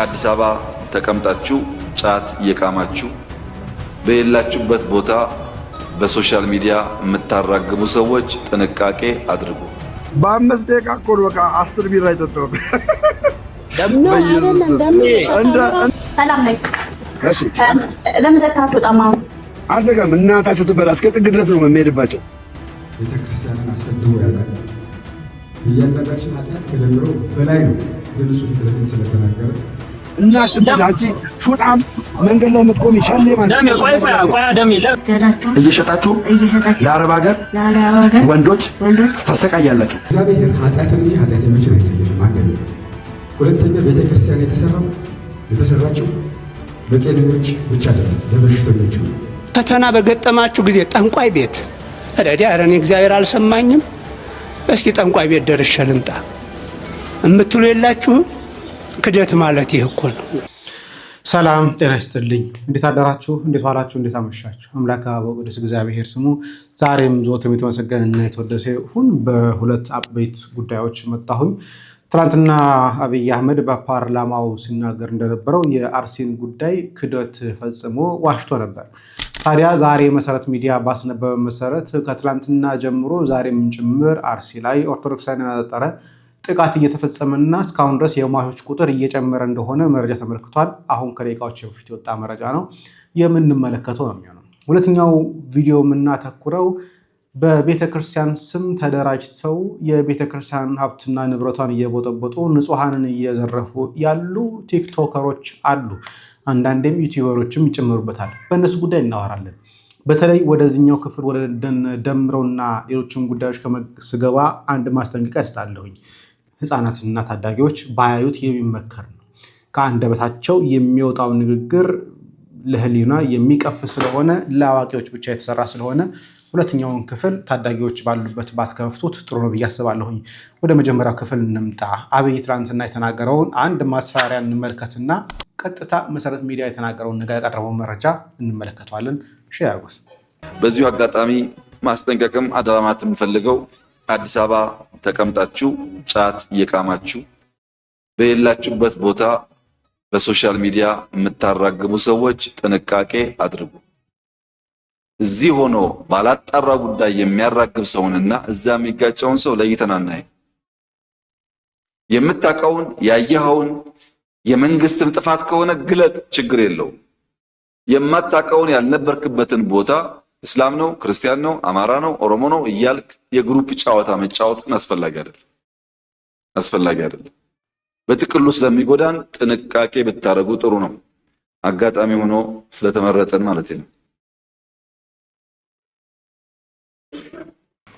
አዲስ አበባ ተቀምጣችሁ ጫት እየቃማችሁ በሌላችሁበት ቦታ በሶሻል ሚዲያ የምታራግቡ ሰዎች ጥንቃቄ አድርጉ። በ5 ደቂቃ እኮ በቃ 10 ቢራ ይጠጣው ደሞ ሰላም ነኝ። እሺ ለምን ዘካቱ ጣማው አዘጋም እናታችሁ ትበላ እስከ ጥግ ድረስ ነው የምሄድባቸው። ቤተክርስቲያንን አሰድቦ ያውቃል። እያንዳንዳችን ኃጢአት ከደምሮ በላይ ነው። ግን እሱ ፊት ለፊት ስለተናገረ እናሽብዳቺ ሹጣም መንገድ ላይ መቆም ይሻል ማለት ደም ቆይ ደም እየሸጣችሁ ለአረብ ሀገር ወንዶች ታሰቃያላችሁ። እግዚአብሔር ኃጢአትን እንጂ ኃጢአተኞችን አይጸየፍም። አንደኛ። ሁለተኛ ቤተክርስቲያን የተሰራችው በጤነኞች ብቻ አይደለም፣ ለበሽተኞች ነው። ፈተና በገጠማችሁ ጊዜ ጠንቋይ ቤት እኔ እግዚአብሔር አልሰማኝም፣ እስኪ ጠንቋይ ቤት ደርሼ ልምጣ እምትሉ የላችሁ። ክደት ማለት ይህ እኮ ነው። ሰላም ጤና ይስጥልኝ። እንዴት አደራችሁ? እንዴት ዋላችሁ? እንዴት አመሻችሁ? አምላክ አበው ቅዱስ እግዚአብሔር ስሙ ዛሬም ዘወትርም የተመሰገነና የተወደሰ ይሁን። በሁለት አበይት ጉዳዮች መጣሁኝ። ትናንትና አብይ አህመድ በፓርላማው ሲናገር እንደነበረው የአርሲን ጉዳይ ክደት ፈጽሞ ዋሽቶ ነበር። ታዲያ ዛሬ መሰረት ሚዲያ ባስነበበ መሰረት ከትላንትና ጀምሮ ዛሬም ጭምር አርሲ ላይ ኦርቶዶክሳውያን ያነጣጠረ ጥቃት እየተፈጸመና እስካሁን ድረስ የሟቾች ቁጥር እየጨመረ እንደሆነ መረጃ ተመልክቷል። አሁን ከደቂቃዎች በፊት የወጣ መረጃ ነው የምንመለከተው ነው የሚሆነው። ሁለተኛው ቪዲዮ የምናተኩረው በቤተክርስቲያን ስም ተደራጅተው የቤተክርስቲያን ሀብትና ንብረቷን እየቦጠቦጡ ንጹሐንን እየዘረፉ ያሉ ቲክቶከሮች አሉ። አንዳንዴም ዩቲዩበሮችም ይጨምሩበታል። በእነሱ ጉዳይ እናወራለን። በተለይ ወደዚህኛው ክፍል ወደ ደምረውና ሌሎችም ጉዳዮች ከመስገባ አንድ ማስጠንቀቂያ እስጣለሁኝ። ህፃናትና ታዳጊዎች ባያዩት የሚመከር ነው። ከአንደበታቸው የሚወጣው ንግግር ለህሊና የሚቀፍ ስለሆነ ለአዋቂዎች ብቻ የተሰራ ስለሆነ ሁለተኛውን ክፍል ታዳጊዎች ባሉበት ባትከፍቱት ጥሩ ነው ብዬ አስባለሁኝ። ወደ መጀመሪያው ክፍል እንምጣ። አብይ ትናንትና የተናገረውን አንድ ማስፈራሪያ እንመልከትና ቀጥታ መሰረት ሚዲያ የተናገረውን ነገር ያቀረበውን መረጃ እንመለከተዋለን። ሼርስ በዚሁ አጋጣሚ ማስጠንቀቅም አደራማት የምፈልገው አዲስ አበባ ተቀምጣችሁ ጫት እየቃማችሁ በሌላችሁበት ቦታ በሶሻል ሚዲያ የምታራግቡ ሰዎች ጥንቃቄ አድርጉ። እዚህ ሆኖ ባላጣራ ጉዳይ የሚያራግብ ሰውንና እዛ የሚጋጨውን ሰው ለይተን አናይም። የምታውቀውን ያየኸውን የመንግስትም ጥፋት ከሆነ ግለጥ፣ ችግር የለውም። የማታውቀውን ያልነበርክበትን ቦታ እስላም ነው፣ ክርስቲያን ነው፣ አማራ ነው፣ ኦሮሞ ነው እያልክ የግሩፕ ጨዋታ መጫወት ግን አስፈላጊ አይደለም። በጥቅሉ ስለሚጎዳን ጥንቃቄ ብታረጉ ጥሩ ነው። አጋጣሚ ሆኖ ስለተመረጠን ማለት ነው።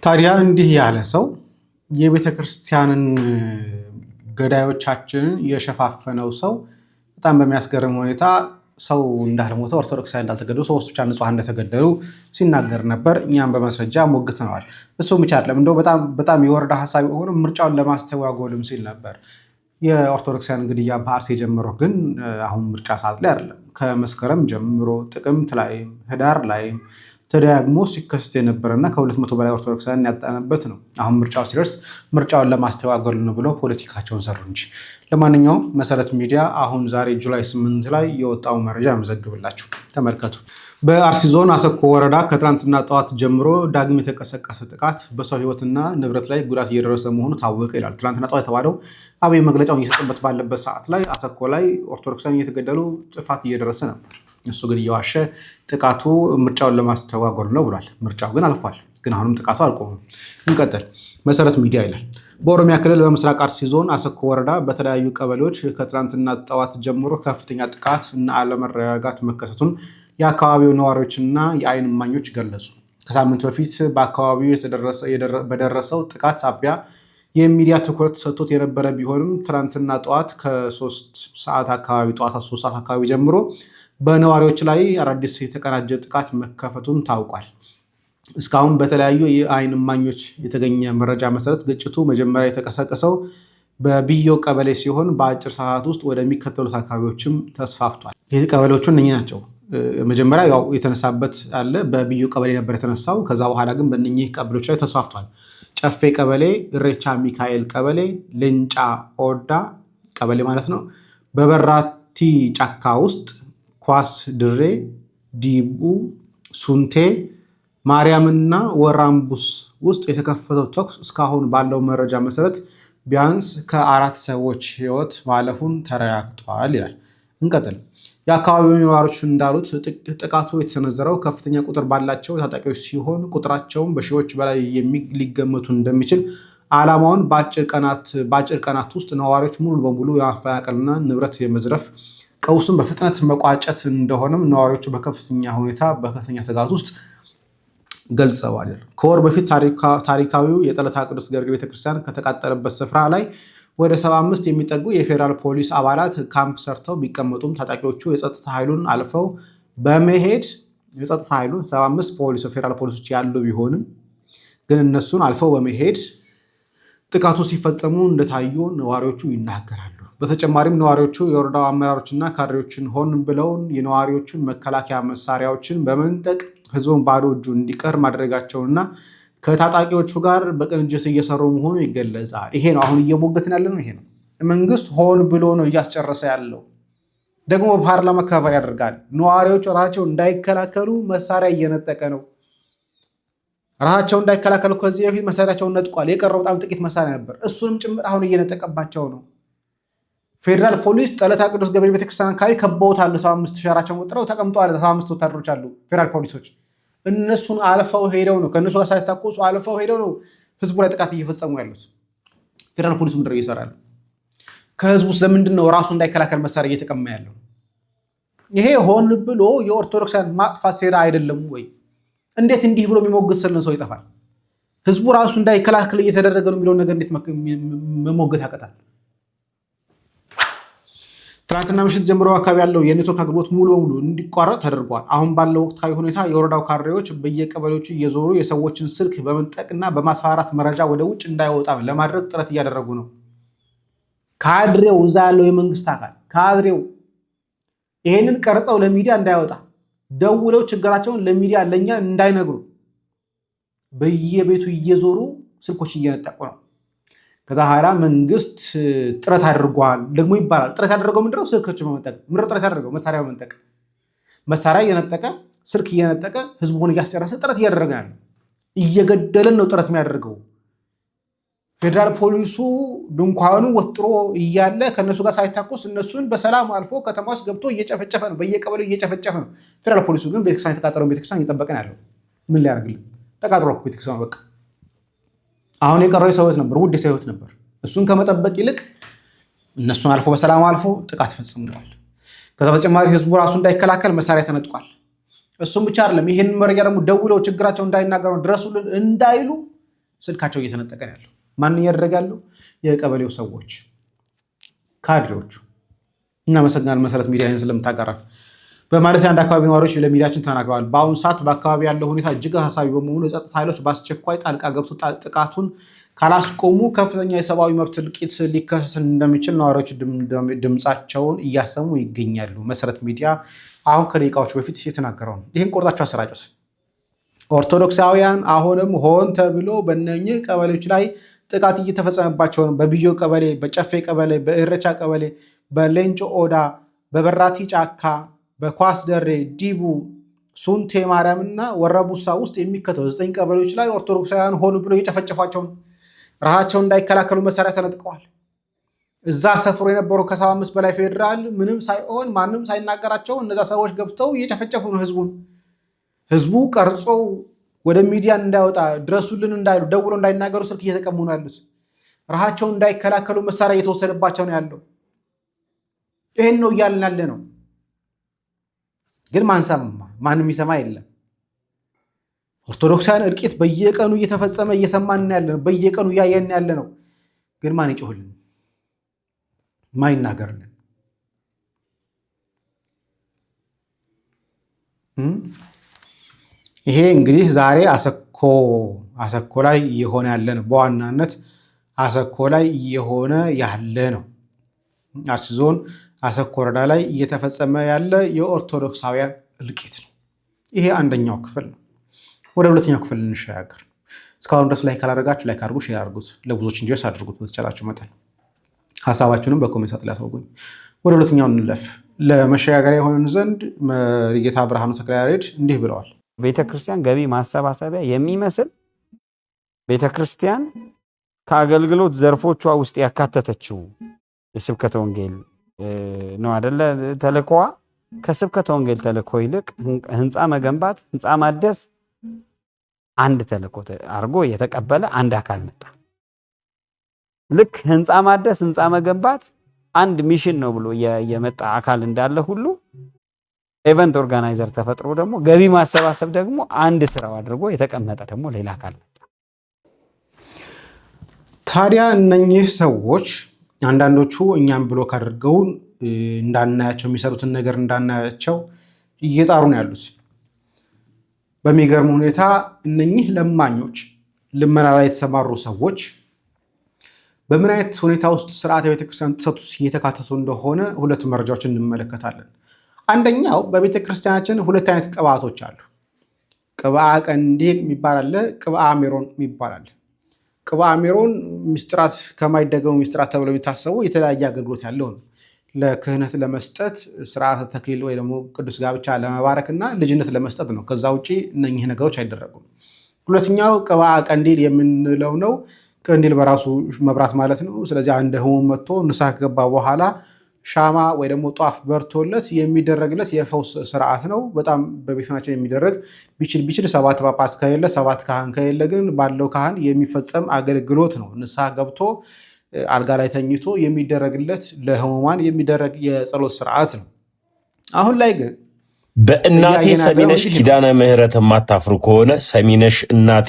ታዲያ እንዲህ ያለ ሰው የቤተክርስቲያንን ገዳዮቻችንን የሸፋፈነው ሰው በጣም በሚያስገርም ሁኔታ ሰው እንዳልሞተ ኦርቶዶክሳውያን እንዳልተገደሉ ሰዎች ብቻ ንጹሃን እንደተገደሉ ሲናገር ነበር። እኛም በማስረጃ ሞግተነዋል። እሱም ብቻ አይደለም፣ እንደው በጣም የወረዳ ሐሳብ ሆኖ ምርጫውን ለማስተጓጎልም ሲል ነበር። የኦርቶዶክሳውያን ግድያ በአርሲ የጀመረው ግን አሁን ምርጫ ሰዓት ላይ አይደለም። ከመስከረም ጀምሮ ጥቅምት ላይም ህዳር ላይም ተደጋግሞ ሲከሰት የነበረና ከ200 በላይ ኦርቶዶክሳውያን ያጣነበት ነው። አሁን ምርጫው ሲደርስ ምርጫውን ለማስተጓጎል ነው ብለው ፖለቲካቸውን ሰሩ እንጂ። ለማንኛውም መሰረት ሚዲያ አሁን ዛሬ ጁላይ 8 ላይ የወጣው መረጃ ያመዘግብላችሁ፣ ተመልከቱ። በአርሲ ዞን አሰኮ ወረዳ ከትናንትና ጠዋት ጀምሮ ዳግም የተቀሰቀሰ ጥቃት በሰው ህይወትና ንብረት ላይ ጉዳት እየደረሰ መሆኑ ታወቀ ይላል። ትናንትና ጠዋት የተባለው አብይ መግለጫውን እየሰጠበት ባለበት ሰዓት ላይ አሰኮ ላይ ኦርቶዶክሳውያን እየተገደሉ ጥፋት እየደረሰ ነበር። እሱ ግን እየዋሸ ጥቃቱ ምርጫውን ለማስተጓጎል ነው ብሏል። ምርጫው ግን አልፏል። ግን አሁንም ጥቃቱ አልቆመም። እንቀጥል። መሰረት ሚዲያ ይላል። በኦሮሚያ ክልል በምስራቅ አርሲ ዞን አሰኮ ወረዳ በተለያዩ ቀበሌዎች ከትናንትና ጠዋት ጀምሮ ከፍተኛ ጥቃት እና አለመረጋጋት መከሰቱን የአካባቢው ነዋሪዎችና የአይን እማኞች ገለጹ። ከሳምንት በፊት በአካባቢው በደረሰው ጥቃት ሳቢያ የሚዲያ ትኩረት ሰጥቶት የነበረ ቢሆንም ትናንትና ጠዋት ከ3 ሰዓት አካባቢ ጀምሮ በነዋሪዎች ላይ አዳዲስ የተቀናጀ ጥቃት መከፈቱን ታውቋል። እስካሁን በተለያዩ የአይን እማኞች የተገኘ መረጃ መሰረት ግጭቱ መጀመሪያ የተቀሰቀሰው በቢዮ ቀበሌ ሲሆን በአጭር ሰዓት ውስጥ ወደሚከተሉት አካባቢዎችም ተስፋፍቷል። ይህ ቀበሌዎቹ እነኚህ ናቸው። መጀመሪያ ያው የተነሳበት አለ በቢዮ ቀበሌ ነበር የተነሳው። ከዛ በኋላ ግን በእነኚህ ቀበሌዎች ላይ ተስፋፍቷል። ጨፌ ቀበሌ፣ ኢሬቻ ሚካኤል ቀበሌ፣ ሌንጫ ኦዳ ቀበሌ ማለት ነው፣ በበራቲ ጫካ ውስጥ ኳስ ድሬ፣ ዲቡ፣ ሱንቴ ማርያምና ወራምቡስ ውስጥ የተከፈተው ተኩስ እስካሁን ባለው መረጃ መሰረት ቢያንስ ከ4 ሰዎች ህይወት ማለፉን ተረጋግጧል ይላል። እንቀጥል። የአካባቢው ነዋሪዎች እንዳሉት ጥቃቱ የተሰነዘረው ከፍተኛ ቁጥር ባላቸው ታጣቂዎች ሲሆን ቁጥራቸውን በሺዎች በላይ ሊገመቱ እንደሚችል ዓላማውን በአጭር ቀናት ውስጥ ነዋሪዎች ሙሉ በሙሉ የማፈናቀልና ንብረት የመዝረፍ ቀውሱን በፍጥነት መቋጨት እንደሆነም ነዋሪዎቹ በከፍተኛ ትጋት ውስጥ ገልጸዋል። ከወር በፊት ታሪካዊው የጠለታ ቅዱስ ጊዮርጊስ ቤተክርስቲያን ከተቃጠለበት ስፍራ ላይ ወደ 75 የሚጠጉ የፌዴራል ፖሊስ አባላት ካምፕ ሰርተው ቢቀመጡም ታጣቂዎቹ የጸጥታ ኃይሉን አልፈው በመሄድ 75 ፌዴራል ፖሊሶች ያሉ ቢሆንም ግን እነሱን አልፈው በመሄድ ጥቃቱ ሲፈጸሙ እንደታዩ ነዋሪዎቹ ይናገራሉ። በተጨማሪም ነዋሪዎቹ የወረዳው አመራሮችና ካድሬዎችን ሆን ብለው የነዋሪዎቹን መከላከያ መሳሪያዎችን በመንጠቅ ህዝቡን ባዶ እጁ እንዲቀር ማድረጋቸውና ከታጣቂዎቹ ጋር በቅንጅት እየሰሩ መሆኑ ይገለጻል። ይሄ ነው አሁን እየሞገትን ያለ ነው። ይሄ ነው መንግስት ሆን ብሎ ነው እያስጨረሰ ያለው። ደግሞ በፓርላማ ከቨር ያደርጋል። ነዋሪዎቹ ራሳቸው እንዳይከላከሉ መሳሪያ እየነጠቀ ነው። ራሳቸው እንዳይከላከሉ ከዚህ በፊት መሳሪያቸውን ነጥቋል። የቀረው በጣም ጥቂት መሳሪያ ነበር። እሱንም ጭምር አሁን እየነጠቀባቸው ነው። ፌዴራል ፖሊስ ጠለታ ቅዱስ ገብርኤል ቤተክርስቲያን አካባቢ ከበውታል። 75 ሻራቸውን ወጥረው ተቀምጠዋል። 75 ወታደሮች አሉ ፌዴራል ፖሊሶች። እነሱን አልፈው ሄደው ነው ከነሱ ጋር ሳይታኮሱ አልፈው ሄደው ነው ህዝቡ ላይ ጥቃት እየፈጸሙ ያሉት። ፌዴራል ፖሊሱ ምንድን ነው እየሰራ ያለው? ከህዝቡ ስለምንድን ነው ራሱ እንዳይከላከል መሳሪያ እየተቀማ ያለው? ይሄ ሆን ብሎ የኦርቶዶክሳን ማጥፋት ሴራ አይደለም ወይ? እንዴት እንዲህ ብሎ የሚሞግት ስልን ሰው ይጠፋል? ህዝቡ ራሱ እንዳይከላከል እየተደረገ ነው የሚለውን ነገር እንዴት መሞገት ያቀጣል? ትናንትና ምሽት ጀምሮ አካባቢ ያለው የኔትወርክ አገልግሎት ሙሉ በሙሉ እንዲቋረጥ ተደርጓል። አሁን ባለው ወቅታዊ ሁኔታ የወረዳው ካድሬዎች በየቀበሌዎቹ እየዞሩ የሰዎችን ስልክ በመንጠቅና በማስፈራራት መረጃ ወደ ውጭ እንዳይወጣ ለማድረግ ጥረት እያደረጉ ነው። ካድሬው እዛ ያለው የመንግስት አካል ካድሬው ይሄንን ቀርጸው ለሚዲያ እንዳይወጣ ደውለው ችግራቸውን ለሚዲያ ለኛ እንዳይነግሩ በየቤቱ እየዞሩ ስልኮች እየነጠቁ ነው። ከዛ ኋላ መንግስት ጥረት አድርጓል ደግሞ ይባላል። ጥረት ያደረገው ምንድነው? ስልኮች በመንጠቅ ምንድነው ጥረት ያደረገው? መሳሪያ በመንጠቅ መሳሪያ እየነጠቀ ስልክ እየነጠቀ ህዝቡን እያስጨረሰ ጥረት እያደረገ ያለ እየገደለን ነው ጥረት የሚያደርገው። ፌዴራል ፖሊሱ ድንኳኑ ወጥሮ እያለ ከነሱ ጋር ሳይታኮስ እነሱን በሰላም አልፎ ከተማ ውስጥ ገብቶ እየጨፈጨፈ ነው። በየቀበሌው እየጨፈጨፈ ነው። ፌዴራል ፖሊሱ ግን ቤተክርስቲያን የተቃጠለውን ቤተክርስቲያን እየጠበቀ ነው ያለው። ምን ሊያደርግልን? ተቃጥሎ ቤተክርስቲያን በቃ አሁን የቀረው የሰው ህይወት ነበር፣ ውድ የሰው ህይወት ነበር። እሱን ከመጠበቅ ይልቅ እነሱን አልፎ በሰላም አልፎ ጥቃት ፈጽሟል። ከዛ በተጨማሪ ህዝቡ ራሱ እንዳይከላከል መሳሪያ ተነጥቋል። እሱም ብቻ አይደለም፣ ይህን መረጃ ደግሞ ደውለው ችግራቸው እንዳይናገሩ ድረሱልን እንዳይሉ ስልካቸው እየተነጠቀ ነው ያለው። ማን እያደረገ ያለው? የቀበሌው ሰዎች ካድሬዎቹ። እናመሰግናለን መሰረት ሚዲያ ስለምታጋራ በማለት አንድ አካባቢ ነዋሪዎች ለሚዲያችን ተናግረዋል። በአሁኑ ሰዓት በአካባቢ ያለው ሁኔታ እጅግ አሳሳቢ በመሆኑ የጸጥታ ኃይሎች በአስቸኳይ ጣልቃ ገብቶ ጥቃቱን ካላስቆሙ ከፍተኛ የሰብአዊ መብት እልቂት ሊከሰት እንደሚችል ነዋሪዎች ድምፃቸውን እያሰሙ ይገኛሉ። መሰረት ሚዲያ አሁን ከደቂቃዎች በፊት የተናገረው ነው። ይህን ቆርጣቸው አሰራጩት። ኦርቶዶክሳውያን አሁንም ሆን ተብሎ በእነኚህ ቀበሌዎች ላይ ጥቃት እየተፈጸመባቸው ነው። በብዮ ቀበሌ፣ በጨፌ ቀበሌ፣ በእረቻ ቀበሌ፣ በሌንጮ ኦዳ፣ በበራቲ ጫካ፣ በኳስ ደሬ፣ ዲቡ፣ ሱንቴ ማርያም እና ወረቡሳ ውስጥ የሚከተሉ 9 ቀበሌዎች ላይ ኦርቶዶክሳውያን ሆኑ ብሎ እየጨፈጨፏቸው ነው። ራሳቸውን እንዳይከላከሉ መሳሪያ ተነጥቀዋል። እዛ ሰፍሮ የነበሩ ከ75 በላይ ፌዴራል ምንም ሳይሆን ማንም ሳይናገራቸው እነዛ ሰዎች ገብተው እየጨፈጨፉ ነው ህዝቡን። ህዝቡ ቀርጾ ወደ ሚዲያ እንዳይወጣ ድረሱልን እንዳይሉ ደውሎ እንዳይናገሩ ስልክ እየተቀሙ ነው ያሉት። ራሳቸውን እንዳይከላከሉ መሳሪያ እየተወሰደባቸው ነው ያለው። ይህን ነው እያልን ያለ ነው። ግን ማንም ይሰማ የለም። ኦርቶዶክሳውያን እልቂት በየቀኑ እየተፈጸመ እየሰማን ያለ ነው። በየቀኑ እያየን ያለ ነው። ግን ማን ይጮህልን? ማን ይናገርልን? ይሄ እንግዲህ ዛሬ አሰኮ ላይ እየሆነ ያለ ነው። በዋናነት አሰኮ ላይ እየሆነ ያለ ነው። አርሲ ዞን አሰኮ ወረዳ ላይ እየተፈጸመ ያለ የኦርቶዶክሳውያን እልቂት ነው። ይሄ አንደኛው ክፍል ነው። ወደ ሁለተኛው ክፍል እንሸጋገር። እስካሁን ድረስ ላይክ ካላደረጋችሁ ላይክ አድርጉ፣ ሼር አድርጉት፣ ለብዙዎች እንዲደርስ አድርጉት። በተቻላችሁ መጠን ሀሳባችሁንም በኮሜንት ሳጥን ላይ አሳውቁኝ። ወደ ሁለተኛው እንለፍ። ለመሸጋገሪያ የሆነን ዘንድ መሪጌታ ብርሃኑ ተክለያሬድ እንዲህ ብለዋል። ቤተክርስቲያን ገቢ ማሰባሰቢያ የሚመስል ቤተክርስቲያን ከአገልግሎት ዘርፎቿ ውስጥ ያካተተችው የስብከተ ወንጌል ነው አይደለ? ተልእኮዋ ከስብከተ ወንጌል ተልእኮ ይልቅ ህንፃ መገንባት፣ ህንፃ ማደስ አንድ ተልእኮ አድርጎ የተቀበለ አንድ አካል መጣ። ልክ ህንፃ ማደስ፣ ህንፃ መገንባት አንድ ሚሽን ነው ብሎ የመጣ አካል እንዳለ ሁሉ ኢቨንት ኦርጋናይዘር ተፈጥሮ ደግሞ ገቢ ማሰባሰብ ደግሞ አንድ ስራው አድርጎ የተቀመጠ ደግሞ ሌላ አካል መጣ። ታዲያ እነኚህ ሰዎች አንዳንዶቹ እኛም ብሎክ አድርገውን እንዳናያቸው የሚሰሩትን ነገር እንዳናያቸው እየጣሩ ነው ያሉት። በሚገርም ሁኔታ እነኚህ ለማኞች ልመና ላይ የተሰማሩ ሰዎች በምን አይነት ሁኔታ ውስጥ ስርዓተ ቤተክርስቲያን ጥሰት ውስጥ እየተካተቱ እንደሆነ ሁለት መረጃዎችን እንመለከታለን። አንደኛው በቤተክርስቲያናችን ሁለት አይነት ቅባቶች አሉ። ቅብአ ቀንዲል የሚባል አለ፣ ቅብአ ሜሮን የሚባል አለ። ቅብአ ሜሮን ሚስጥራት ከማይደገሙ ሚስጥራት ተብለው የሚታሰቡ የተለያየ አገልግሎት ያለው ነው። ለክህነት ለመስጠት ስርዓተ ተክሊል ወይ ደግሞ ቅዱስ ጋብቻ ለመባረክ እና ልጅነት ለመስጠት ነው። ከዛ ውጪ እነኚህ ነገሮች አይደረጉም። ሁለተኛው ቅብአ ቀንዲል የምንለው ነው። ቀንዲል በራሱ መብራት ማለት ነው። ስለዚህ አንድ ህሙም መጥቶ ንስሐ ከገባ በኋላ ሻማ ወይ ደግሞ ጧፍ በርቶለት የሚደረግለት የፈውስ ስርዓት ነው። በጣም በቤተክርስቲያናችን የሚደረግ ቢችል 7 ጳጳስ ከሌለ 7 ካህን ከሌለ ግን ባለው ካህን የሚፈጸም አገልግሎት ነው። ንስሐ ገብቶ አልጋ ላይ ተኝቶ የሚደረግለት ለህሙማን የሚደረግ የጸሎት ስርዓት ነው። አሁን ላይ ግን በእናቴ ሰሚነሽ ኪዳነ ምህረት የማታፍሩ ከሆነ ሰሚነሽ እናቴ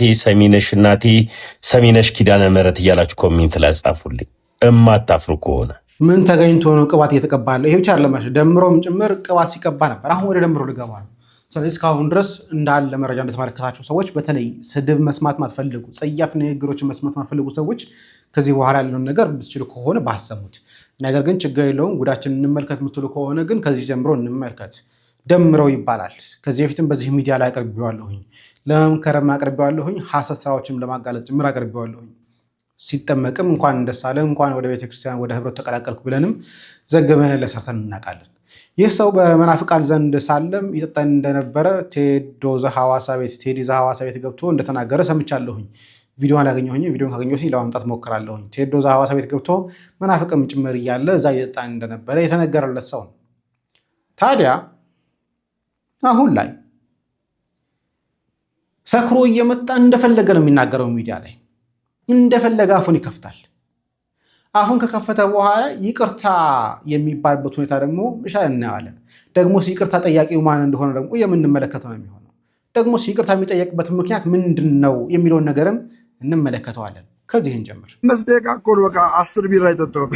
ሰሚነሽ ኪዳነ ምህረት እያላችሁ ኮሜንት ላይ ጻፉልኝ። የማታፍሩ ከሆነ ምን ተገኝቶ ነው ቅባት እየተቀባለ? ይሄ ብቻ አይደለም፣ ደምሮም ጭምር ቅባት ሲቀባ ነበር። አሁን ወደ ደምሮ ልገባ ነው። ስለዚህ እስካሁን ድረስ እንዳለ መረጃ እንደተመለከታቸው ሰዎች በተለይ ስድብ መስማት ማትፈልጉ፣ ጸያፍ ንግግሮችን መስማት ማትፈልጉ ሰዎች ከዚህ በኋላ ያለውን ነገር ብትችሉ ከሆነ ባሰሙት። ነገር ግን ችግር የለውም ጉዳችን እንመልከት የምትሉ ከሆነ ግን ከዚህ ጀምሮ እንመልከት። ደምረው ይባላል። ከዚህ በፊትም በዚህ ሚዲያ ላይ አቅርቤዋለሁኝ፣ ለመምከርም አቅርቤዋለሁኝ፣ ሐሰት ስራዎችም ለማጋለጥ ጭምር አቅርቤዋለሁኝ። ሲጠመቅም እንኳን ደስ አለ እንኳን ወደ ቤተክርስቲያን ወደ ህብረት ተቀላቀልኩ ብለንም ዘግበን ለሰርተን እናውቃለን። ይህ ሰው በመናፍቃን ዘንድ ሳለም ይጠጣን እንደነበረ ቴዲ ዘሐዋሳ ቤት ገብቶ እንደተናገረ ሰምቻለሁኝ። ቪዲዮን አላገኘሁኝ። ቪዲዮን ካገኘሁኝ ለማምጣት ሞክራለሁኝ። ቴዲ ዘሐዋሳ ቤት ገብቶ መናፍቅም ጭምር እያለ እዛ ይጠጣን እንደነበረ የተነገረለት ሰው ነው። ታዲያ አሁን ላይ ሰክሮ እየመጣ እንደፈለገ ነው የሚናገረው። ሚዲያ ላይ እንደፈለገ አፉን ይከፍታል። አፉን ከከፈተ በኋላ ይቅርታ የሚባልበት ሁኔታ ደግሞ እሻ እናያለን። ደግሞ ይቅርታ ጠያቂው ማን እንደሆነ ደግሞ የምንመለከተው ነው የሚሆነው። ደግሞ ይቅርታ የሚጠየቅበት ምክንያት ምንድን ነው የሚለውን ነገርም እንመለከተዋለን። ከዚህ እንጀምር። መስደቃ ኮል በቃ 10 ቢራ ይጠጣው።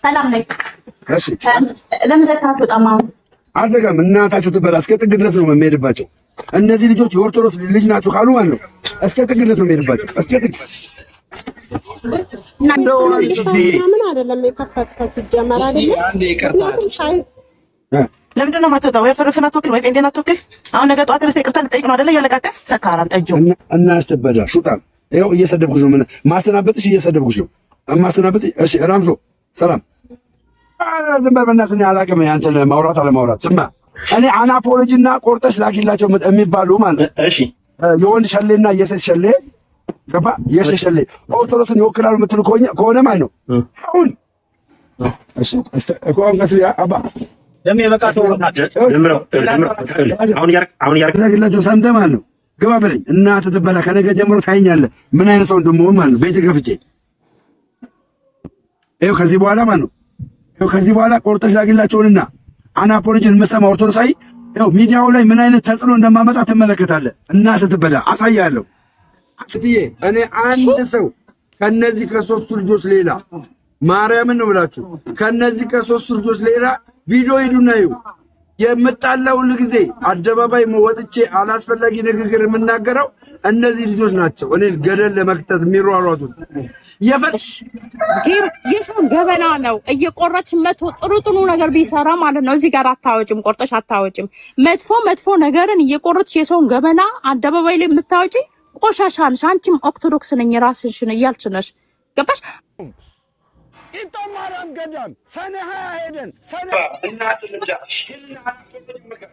ሰላም ነኝ። እሺ ለምን ዘካቱ ጣማው አዘጋም እናታችሁ ትበላ እስከ ጥግ ድረስ ነው የሚሄድባቸው። እነዚህ ልጆች የኦርቶዶክስ ልጅ ናቸው ካሉ ማለት ነው እስከ ጥግ ድረስ ነው የሚሄድባቸው። እስከ ጥግ ምን አይደለም የከፈተው ሲጀመር አይደለም። ለምንድን ነው የማትወጣው? ወይ ኦርቶዶክስን አትወክል ወይ ጴንጤን አትወክል። አሁን ነገ ጠዋት ተነስተህ ይቅርታ ልጠይቅ ነው አይደለ? እያለቃቀስ ሰካራም ጠጆ እና አስተበዳ ሹጣም ይኸው እየሰደብኩሽ ነው። ምን ማሰናበጥሽ? እየሰደብኩሽ ነው ማሰናበጥሽ። እሺ ራምዞ ሰላም ዝም በል በእናትህ። አላውቅም ያንተን ማውራት አለማውራት። ስማ እኔ አናፖሎጂና ቆርጠሽ ላኪላቸው የሚባሉ ማለት እሺ የወንድ ሸሌና የሴት ሸሌ ገባ። የሴት ሸሌ ኦርቶዶክስን ይወክላሉ የምትሉ ከሆነ ማለት ነው አሁን እሺ እኮን ከስያ አባ ለምን በቃ ሰው ደምረው አሁን ያርግላቸው ሰምተህ ማለት ነው። ግባ በለኝ እናትህ ትበላ። ከነገ ጀምሮ ታይኛለህ ምን አይነት ሰው እንደምሆን ማለት ነው። ቤት ከፍቼ ይኸው ከዚህ በኋላ ማለት ነው ከዚህ በኋላ ቆርጠሽ ላኪላቸውንና አናፖሎጂን የምትሰማ ኦርቶዶክሳዊ ይኸው ሚዲያው ላይ ምን አይነት ተጽዕኖ እንደማመጣ ትመለከታለህ። እናትህ ትበላ አሳያለሁ። አስትዬ እኔ አንድ ሰው ከነዚህ ከሶስቱ ልጆች ሌላ ማርያምን ነው ብላችሁ ከነዚህ ከሶስቱ ልጆች ሌላ ቪዲዮ ሂዱና እዩ። የምጣላው ሁሉ ጊዜ አደባባይ ወጥቼ አላስፈላጊ ንግግር የምናገረው እነዚህ ልጆች ናቸው። እኔ ገደል ለመክተት የሚሯሯጡት የሰው ገበና ነው እየቆረች መቶ ጥሩ ነገር ቢሰራ ማለት ነው። እዚህ ጋር አታወጭም፣ ቆርጠሽ አታወጭም። መጥፎ ነገርን እየቆረች የሰውን ገበና አደባባይ ላይ የምታወጪ ቆሻሻ ነሽ። አንቺም ኦርቶዶክስ ነኝ ራስሽን እያልሽ ነሽ። ገባሽ? ቂጦ ማርያም ገዳም ሰኔ 20 ሄደን ሰኔ እናት ልዳ እናት ምክር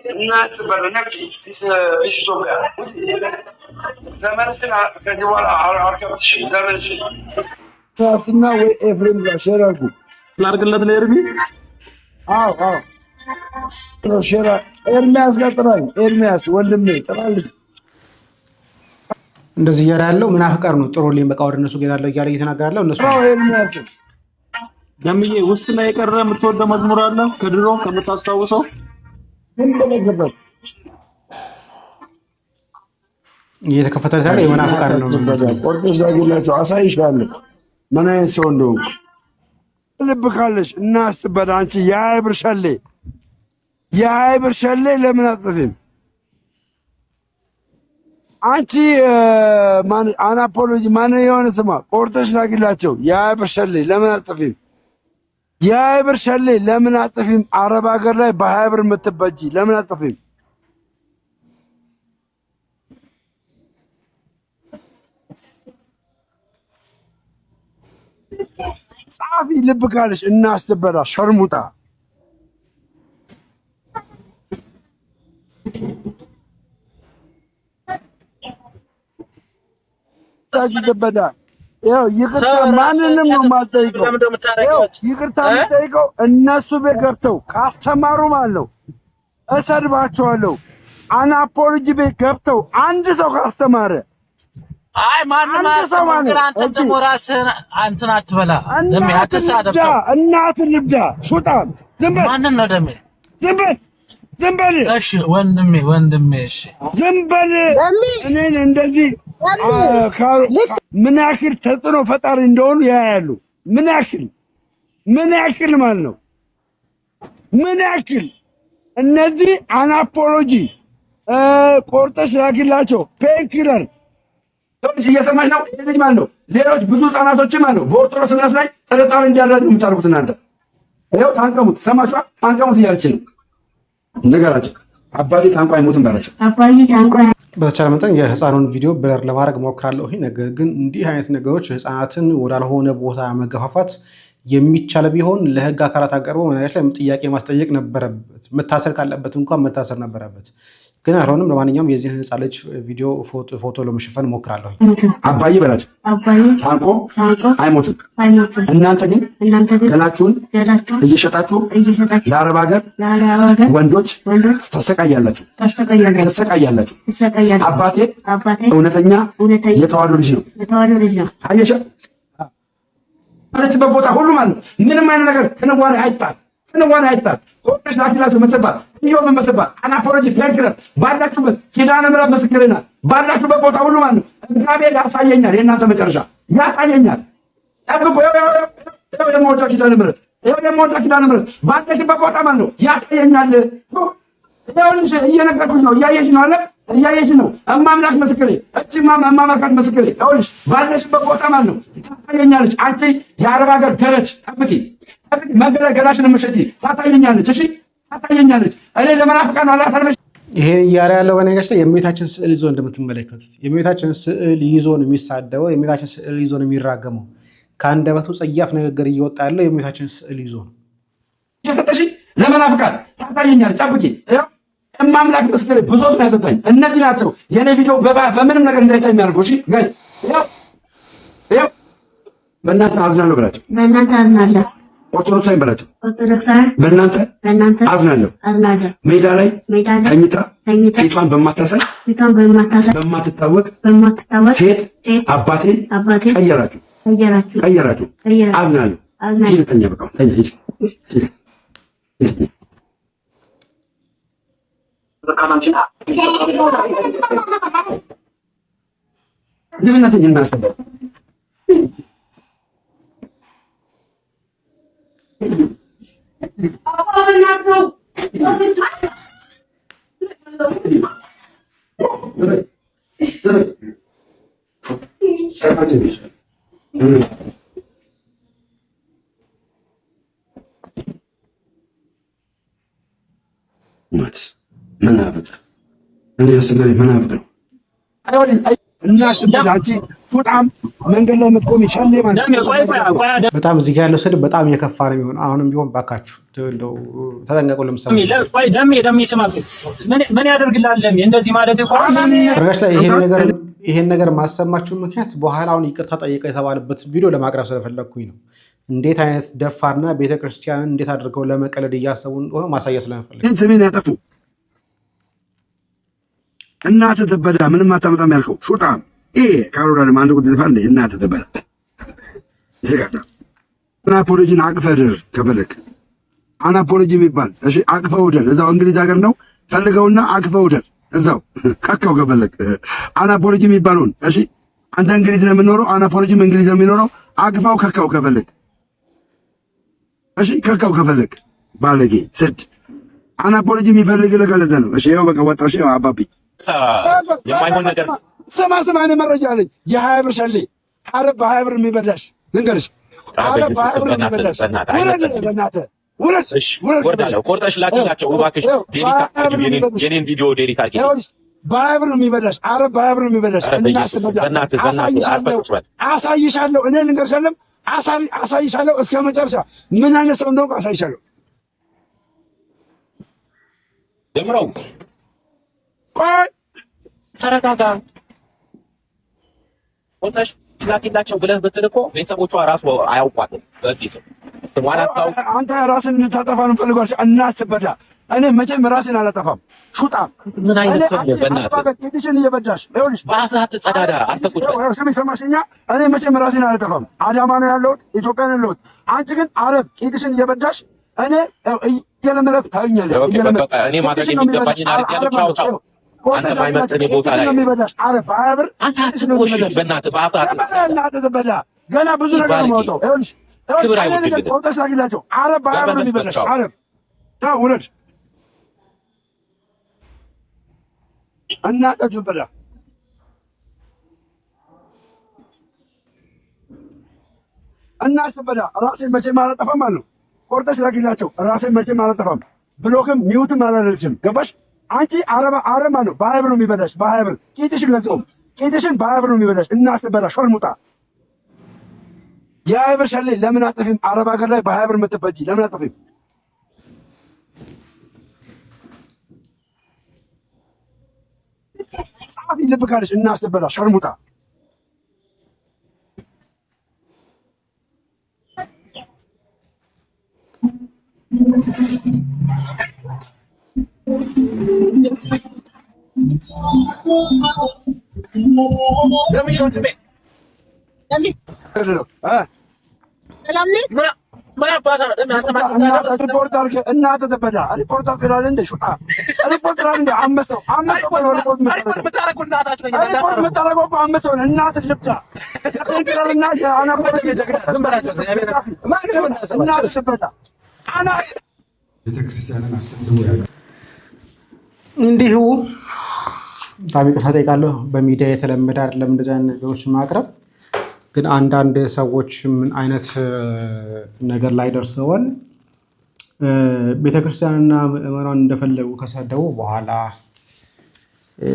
الناس برنامجي في السوق زمان سنة كذي ولا عركبت شيء زمان شيء سنة وإفريم شراكو لارجلت ليرمي لو شرا إرمياس قطران إرمياس ወንድሜ ጥራልኝ እንደዚህ ያለው ምናፍቃር ነው ጥሩልኝ በቃ ወደ እነሱ ገዳለው እያለ እየተናገራለው እነሱ ኤርሚያስ ደምዬ ውስጥ ላይ የቀረ የምትወደው መዝሙር አለ ከድሮ ከምታስታውሰው እየተከፈተ ታዲያ የመናፍቃር ነው ቆርጦስ ዳግላቸው አሳይሻለሁ ምን አይነት ሰው እንደሆንኩ ልብ ካለሽ እና አስተበዳ አንቺ የአይብር ሸሌ ለምን አጥፊም አንቺ ማን አናፖሎጂ ማን የሆነ ስማ ቆርጦስ ዳግላቸው የአይብር ሸሌ ለምን አጥፊም የአይብር ሸሌ ለምን አጥፊም አረብ ሀገር ላይ በሃይብር የምትበጂ ለምን አጥፊም ጻፊ ልብ ካለሽ እና አስተበዳ ሸርሙጣ ታጅበዳ ያው ይቅርታ ማንንም ነው ማጠይቀው ያው ይቅርታ ማጠይቀው እነሱ በገብተው ካስተማሩ ማለት ነው እሰድባቸዋለሁ አናፖሎጂ ቤት ገብተው አንድ ሰው ካስተማረ አይ ማንም አስተማረ አንተ ደግሞ ራስህን አንተን አትበላ ደሜ አትሳደብ እናት ልብዳ ሹጣም ዝም በል ማንን ነው ደሜ ዝም በል እሺ ወንድሜ እሺ ዝም በል እኔን እንደዚህ ምን ያክል ተጽዕኖ ፈጣሪ እንደሆኑ ያያሉ ምን ያክል ማለት ነው ምን ያክል እነዚህ አናፖሎጂ ቆርጠሽ ላኪላቸው ፔንኪለር ሰዎች እየሰማሽ ነው ልጅ ማለት ነው ሌሎች ብዙ ህጻናቶችም ማለት ነው በኦርቶዶክስ እምነት ላይ ጥርጣሬ እንዲያደርጉ የምታደርጉት እናንተ ይኸው ታንቀሙት ሰማችኋ ታንቀሙት እያለች ነው ነገራቸው አባቴ ታንቆ አይሞትም ባላቸው አባዬ ታንቆ በተቻለ መጠን የህፃኑን ቪዲዮ ብለር ለማድረግ ሞክራለሁ ነገር ግን እንዲህ አይነት ነገሮች ህፃናትን ወዳልሆነ ቦታ መገፋፋት የሚቻል ቢሆን ለህግ አካላት አቀርቦ መናገር ላይ ጥያቄ ማስጠየቅ ነበረበት መታሰር ካለበት እንኳን መታሰር ነበረበት ግን አሁንም ለማንኛውም የዚህ ህፃ ልጅ ቪዲዮ ፎቶ ለመሸፈን ሞክራለሁ አባዬ በላቸው አባዬ ታንቆ አይሞትም እናንተ ግን ገላችሁን እየሸጣችሁ ለአረብ ሀገር ወንዶች ተሰቃያላችሁ አባቴ እውነተኛ የተዋህዶ ልጅ ነው አየሽ ማለት በቦታ ሁሉ ማለት ምንም አይነት ነገር ከነዋሪ አይጣል ቆርጠሽ ላኪላቸው መተባል ይሄው መተባል አናፖሎጂ ፔንኪለር ባላችሁበት ኪዳነ ምሕረት ምስክርና ባላችሁበት ቦታ ሁሉ ማለት እግዚአብሔር ያሳየኛል የእናንተ መጨረሻ ያሳየኛል ጠብቁ ይሄው የሞታ ኪዳነ ምሕረት ባላችሁበት ቦታ ማለት ነው ያሳየኛል ይሄውንሽ እየነገርኩሽ ነው እያየሽ ነው እማምላክ ምስክሬ እማምላክ ምስክሬ ይኸውልሽ ባለሽበት ቦታ ማለት ነው ታሳየኛለች አንቺ የአረብ ሀገር ገረች ጠብቂ መገላገላሽን ምሽቲ ታሳየኛለች እሺ ታሳየኛለች እኔ ለመናፍቃን አላሳልፈሽ ይሄን እያለ ያለው በነገራችን ላይ የእመቤታችን ስዕል ይዞ እንደምትመለከቱት የእመቤታችን ስዕል ይዞ ነው የሚሳደበው የእመቤታችን ስዕል ይዞ ነው የሚራገመው ከአንደበቱ ጸያፍ ንግግር እየወጣ ያለው የእመቤታችን ስዕል ይዞ ነው እሺ ለመናፍቃን ታሳየኛለች ጠብቂ እማምላክ ምስክሬ ብዙዎች ነው ያጠጣኝ እነዚህ ናቸው የኔ ቪዲዮ በምንም ነገር እንዳይታይ የሚያደርጉ እሺ ጋይ ይኸው በእናንተ አዝናለሁ ብላችሁ ኦርቶዶክሳዊ በላቸው በእናንተ አዝናለሁ ሜዳ ላይ ተኝታ ፊቷን በማታሳይ በማትታወቅ ሴት አባቴን ቀየራችሁ አዝናለሁ ሂድ ተኛ በቃ ተኛ ሂድ ድብነትን እናስበው منافق انا يسمعني منافق الناس بتاعتي فوت عم من قال لهم تقومي شلي በጣም እዚህ ጋር ያለው ስድብ በጣም የከፋ ነው የሚሆነው። አሁንም ቢሆን ባካችሁ እንደው ተጠንቀቁ። ለምሳሌ ደሜ ስማት ምን ያደርግልሃል? ደሜ እንደዚህ ማለት ረጋሽ ላይ ይሄን ነገር ማሰማችሁ ምክንያት በኋላ አሁን ይቅርታ ጠይቀ የተባለበት ቪዲዮ ለማቅረብ ስለፈለኩኝ ነው። እንዴት አይነት ደፋርና ቤተክርስቲያንን እንዴት አድርገው ለመቀለድ እያሰቡ እንደሆነ ማሳያ ስለፈለኩ ስሜን ያጠፉ እናተ ተበዳ ምንም አታመጣም ያልከው ሹጣም ካሮዳን አንድ ቁጥ ዘፋን እናተ ተበዳ ዘጋታ አናፖሎጂን አቅፈድር ከፈለክ አናፖሎጂ የሚባል እሺ አቅፈው ወደር እዛው እንግሊዝ ሀገር ነው ፈልገውና አቅፈው ወደር እዛው ካካው ከፈለክ አናፖሎጂ የሚባሉን እሺ አንተ እንግሊዝ ነው የምኖረው አናፖሎጂም እንግሊዝ ነው የሚኖረው አቅፈው ካካው ከፈለክ እሺ ካካው ከፈለክ ባለጌ ስድ አናፖሎጂ የሚፈልግ ለከለዘ ነው እሺ ያው በቃ ወጣው እሺ አባቢ የማይሆን ነገር ስማ እኔ መረጃ አለኝ የ20 ብር ሸሌ አረብ በ20 ብር የሚበላሽ ልንገርሽ አረብ በ20 ብር የሚበላሽ ወረዳለው ቆርጠሽ ላኪላቸው እባክሽ የኔን ቪዲዮ ዴሊት አድርጊ በ20 ብር የሚበላሽ አረብ በ20 ብር የሚበላሽ አሳይሻለሁ እኔ ልንገርሻለሁ አሳይሻለሁ እስከ መጨረሻ ምን አይነት ሰው እንደሆነ አሳይሻለሁ ደምረው ተረጋጋ ወጣሽ ላኪላቸው ብለህ ብትልኮ ቤተሰቦቿ ራሱ አያውቋትም። በዚህ ስም አንተ ራስን እንድታጠፋ ነው ፈልጓል። እናስበዳ እኔ መቼም ራስን አላጠፋም። ሹጣ ምን አይነት ሰው በእናትህ ቄጥሽን እየበዳሽ ይኸውልሽ፣ በአፍህ አትጸዳዳ። አልተቁጭ ስሚ ሰማሽኛ? እኔ መቼም ራስን አላጠፋም። አዳማ ነው ያለሁት፣ ኢትዮጵያ ነው ያለሁት። አንቺ ግን አረብ ቄጥሽን እየበዳሽ እኔ እየለመለብ ታኛለሽ። እኔ ማድረግ የሚገባኝን አድርጌያለሁ። ቻው ቻው። አንተ ማይመጥን ቦታ ላይ አረብ አብር አንተ አትቆሽሽ በእናትህ በአፍህ አትጸዳዳ። ገና ብዙ ነገር ነው የማወጣው። ይኸውልሽ ክብር አይወድልህ። ቆርጠሽ ላኪላቸው። አረብ አብር ነው የሚበላሽ። አረብ ታው ውረድ እናጣችሁ በላ እናስበላ ራሴን መቼም አላጠፋም አለው። ቆርጠሽ ላኪላቸው። ራሴን መቼም አላጠፋም። ብሎክም ሚውትም አላለችም። ገባሽ? አንቺ አረብ ነው በ20 ብር ነው የሚበላሽ። በ20 ብር ቄጥሽን ገዛው። ቄጥሽን በ20 ብር ነው የሚበላሽ። እናስበላ ሾርሙጣ የ20 ብር ሸሌ ለምን አጥፊም? አረብ ሀገር ላይ በ20 ብር የምትበጂ ለምን አጥፊም? ጻፊ ልብ ካለሽ እናስበላ ሸርሙጣ ሪፖርት አድርገህ እናትህ ተበዳ ሪፖርት አድርገህ እንደ ሹጣ ሪፖርት አድርገህ እንደ አመሰው ነው ሪፖርት የምታደርገው እኮ አመሰው ነው። እናትህ ልብዳ እና እናትህ ስበዳ ቤተክርስቲያንን አሰድቦ ያውቃል። እንዲሁ በጣም ይቅርታ ጠይቃለሁ። በሚዲያ የተለመደ አይደለም እንደዚህ አይነት ነገሮች ማቅረብ። ግን አንዳንድ ሰዎች ምን አይነት ነገር ላይ ደርሰዋል? ቤተክርስቲያንና ምዕመናን እንደፈለጉ ከሰደቡ በኋላ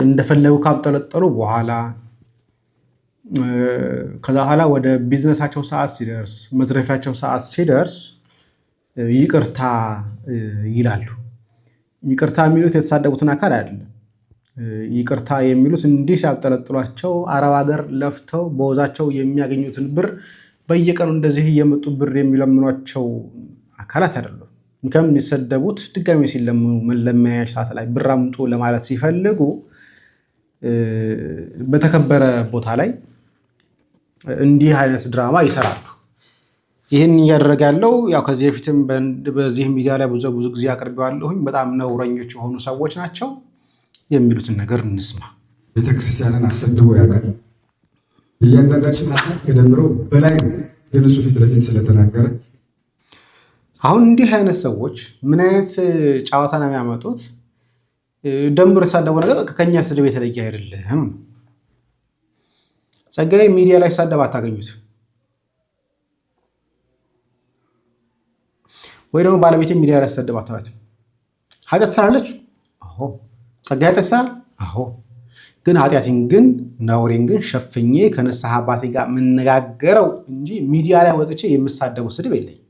እንደፈለጉ ካብጠለጠሉ በኋላ ከዛ በኋላ ወደ ቢዝነሳቸው ሰዓት ሲደርስ መዝረፊያቸው ሰዓት ሲደርስ ይቅርታ ይላሉ። ይቅርታ የሚሉት የተሳደቡትን አካል አይደለም። ይቅርታ የሚሉት እንዲህ ሲያብጠለጥሏቸው አረብ ሀገር ለፍተው በወዛቸው የሚያገኙትን ብር በየቀኑ እንደዚህ እየመጡ ብር የሚለምኗቸው አካላት አይደሉም። ምክንያቱም የሚሰደቡት ድጋሚ ሲለምኑ መለመያሽ ሰዓት ላይ ብር አምጡ ለማለት ሲፈልጉ በተከበረ ቦታ ላይ እንዲህ አይነት ድራማ ይሰራሉ። ይህን እያደረገ ያለው ያው ከዚህ በፊትም በዚህ ሚዲያ ላይ ብዙ ጊዜ አቅርቤዋለሁኝ። በጣም ነውረኞች የሆኑ ሰዎች ናቸው። የሚሉትን ነገር እንስማ። ቤተክርስቲያንን አሰድቦ ያውቃል። እያንዳንዳችን ኃጢአት ከደምረው በላይ ነው ግን እሱ ፊት ለፊት ስለተናገረ አሁን እንዲህ አይነት ሰዎች ምን አይነት ጨዋታ ነው የሚያመጡት? ደምሮ የተሳደበው ነገር ከኛ ስድብ የተለየ አይደለም። ጸጋዬ ሚዲያ ላይ ሳደብ አታገኙት ወይ ደግሞ ባለቤቴ ሚዲያ ላይ ሳደብ አታዩትም። ኃጢአት ትሰራለች? አዎ። ጸጋዬ ኃጢአት ትሰራል? አዎ። ግን ኃጢአቴን ግን ነውሬን ግን ሸፍኜ ከንስሐ አባቴ ጋር የምነጋገረው እንጂ ሚዲያ ላይ ወጥቼ የምሳደበው ስድብ የለኝም፣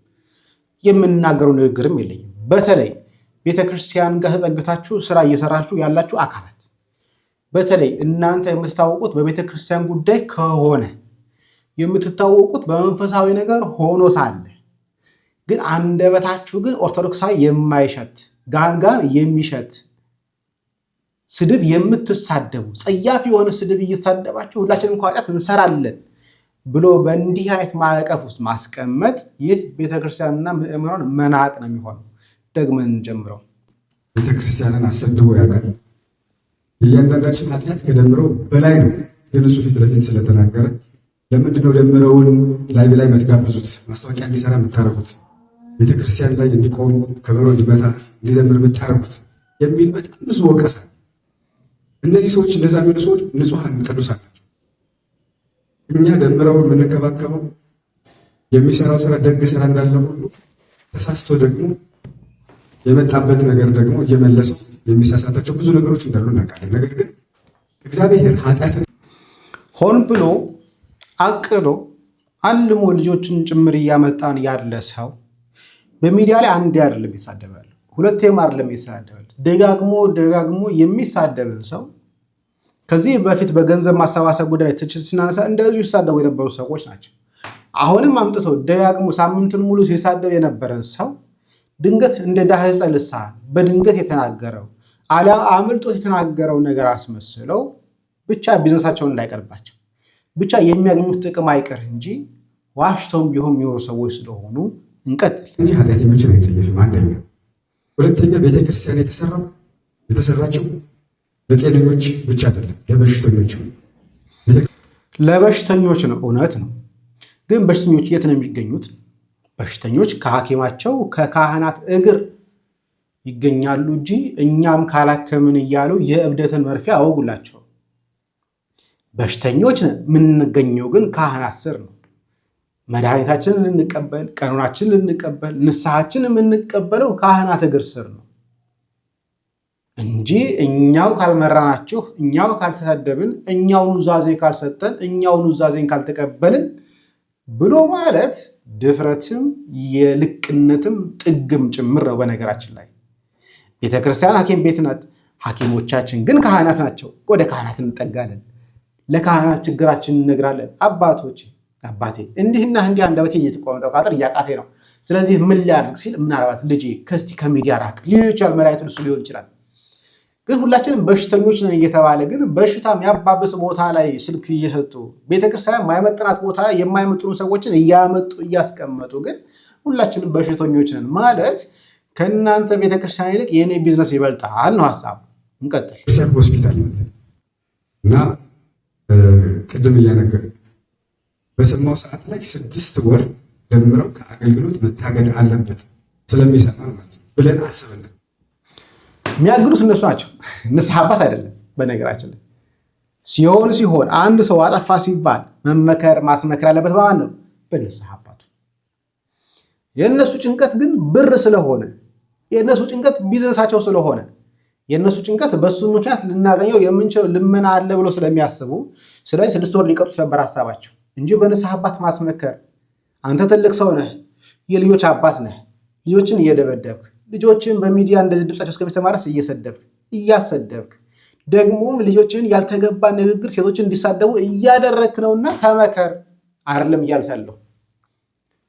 የምናገረው ንግግርም የለኝም። በተለይ ቤተክርስቲያን ጋር ተጠግታችሁ ስራ እየሰራችሁ ያላችሁ አካላት በተለይ እናንተ የምትታወቁት በቤተክርስቲያን ጉዳይ ከሆነ የምትታወቁት በመንፈሳዊ ነገር ሆኖ ሳለ ግን አንደበታችሁ ግን ኦርቶዶክሳዊ የማይሸት ጋንጋን የሚሸት ስድብ የምትሳደቡ ጸያፍ የሆነ ስድብ እየተሳደባችሁ ሁላችንም ኃጢአት እንሰራለን ብሎ በእንዲህ አይነት ማዕቀፍ ውስጥ ማስቀመጥ ይህ ቤተክርስቲያንና ምዕመናን መናቅ ነው የሚሆነው። ደግመን ጀምረው ቤተክርስቲያንን አሰድቦ ያውቃል። እያንዳንዳችን ኃጢአት ከደምረው በላይ ነው ግን እሱ ፊት ለፊት ስለተናገረ ለምንድነው ደምረውን ላይ በላይ የምትጋብዙት? ማስታወቂያ እንዲሰራ የምታረጉት? ቤተክርስቲያን ላይ እንዲቆም ከበሮ እንዲመታ እንዲዘምር የምታረጉት? የሚል በጣም ብዙ ወቀሳ። እነዚህ ሰዎች እንደዛ የሚሉ ሰዎች ንጹሐን ቅዱሳን ናቸው። እኛ ደምረው የምንከባከበው የሚሰራው ስራ ደግ ስራ እንዳለ ሁሉ ተሳስቶ ደግሞ የመጣበት ነገር ደግሞ እየመለሰው የሚሳሳታቸው ብዙ ነገሮች እንዳሉ እናውቃለን። ነገር ግን እግዚአብሔር ኃጢአትን ሆን ብሎ አቅዶ አልሞ ልጆችን ጭምር እያመጣን ያለ ሰው በሚዲያ ላይ አንድ አይደለም ይሳደባል፣ ሁለቴም አይደለም ይሳደባል። ደጋግሞ የሚሳደብን ሰው ከዚህ በፊት በገንዘብ ማሰባሰብ ጉዳይ ትችት ስናነሳ እንደዚሁ ይሳደቡ የነበሩ ሰዎች ናቸው። አሁንም አምጥቶ ደጋግሞ ሳምንቱን ሙሉ ሲሳደብ የነበረን ሰው ድንገት እንደ ዳህጸ ልሳን በድንገት የተናገረው አምልጦ የተናገረው ነገር አስመስለው ብቻ ቢዝነሳቸውን እንዳይቀርባቸው ብቻ የሚያገኙት ጥቅም አይቀር እንጂ ዋሽተውም ቢሆን የሚኖሩ ሰዎች ስለሆኑ እንቀጥል እንጂ ኃጢአት የሚችል አይጸየፍም። አንደኛ። ሁለተኛ ቤተክርስቲያን የተሰራችው ለጤነኞች ብቻ አይደለም፣ ለበሽተኞች ነው። እውነት ነው። ግን በሽተኞች የት ነው የሚገኙት? በሽተኞች ከሐኪማቸው ከካህናት እግር ይገኛሉ እንጂ እኛም ካላከምን እያሉ የእብደትን መርፌ አወጉላቸው። በሽተኞች የምንገኘው ግን ካህናት ስር ነው። መድኃኒታችንን ልንቀበል፣ ቀኖናችንን ልንቀበል፣ ንስሐችን የምንቀበለው ካህናት እግር ስር ነው እንጂ እኛው ካልመራናችሁ፣ እኛው ካልተሳደብን፣ እኛው ኑዛዜ ካልሰጠን፣ እኛው ኑዛዜን ካልተቀበልን ብሎ ማለት ድፍረትም የልቅነትም ጥግም ጭምር ነው። በነገራችን ላይ ቤተክርስቲያን ሐኪም ቤት ናት። ሐኪሞቻችን ግን ካህናት ናቸው። ወደ ካህናት እንጠጋለን፣ ለካህናት ችግራችን እንነግራለን። አባቴ እንዲህና እንዲህ አንደበቴ እየተቆመጠው ቃጥር እያቃቴ ነው፣ ስለዚህ ምን ሊያደርግ ሲል ምናልባት ልጄ ከስቲ ከሚዲያ ራቅ ሊሆን ይችላል። መድኃኒቱን እሱ ሊሆን ይችላል። ግን ሁላችንም በሽተኞች ነን እየተባለ ግን በሽታ የሚያባብስ ቦታ ላይ ስልክ እየሰጡ ቤተክርስቲያን የማይመጥናት ቦታ የማይመጥኑ ሰዎችን እያመጡ እያስቀመጡ ግን ሁላችንም በሽተኞች ነን ማለት ከእናንተ ቤተክርስቲያን ይልቅ የእኔ ቢዝነስ ይበልጣል ነው ሀሳብ። እንቀጥል። ሆስፒታል እና ቅድም እያነገር በሰማው ሰዓት ላይ 6 ወር ደምረው ከአገልግሎት መታገድ አለበት ስለሚሰማ ማለት ነው ብለን አስበን የሚያግሉት እነሱ ናቸው። ንስሐ አባት አይደለም። በነገራችን ላይ ሲሆን አንድ ሰው አጠፋ ሲባል ማስመከር ያለበት በማን ነው? በንስሐ አባቱ። የእነሱ ጭንቀት ግን ብር ስለሆነ፣ የእነሱ ጭንቀት ቢዝነሳቸው ስለሆነ፣ የእነሱ ጭንቀት በሱ ምክንያት ልናገኘው የምንችለው ልመና አለ ብሎ ስለሚያስቡ ስለዚህ 6 ወር ሊቀጡት ነበር ሀሳባቸው እንጂ በንስሐ አባት ማስመከር። አንተ ትልቅ ሰው ነህ፣ የልጆች አባት ነህ፣ ልጆችን እየደበደብክ ልጆችን በሚዲያ እንደዚህ ድምጻቸው እስከሚሰማ ድረስ እያሰደብክ ደግሞም ልጆችን ያልተገባ ንግግር ሴቶችን እንዲሳደቡ እያደረክ ነውና ተመከር አይደለም እያሉት ያለው።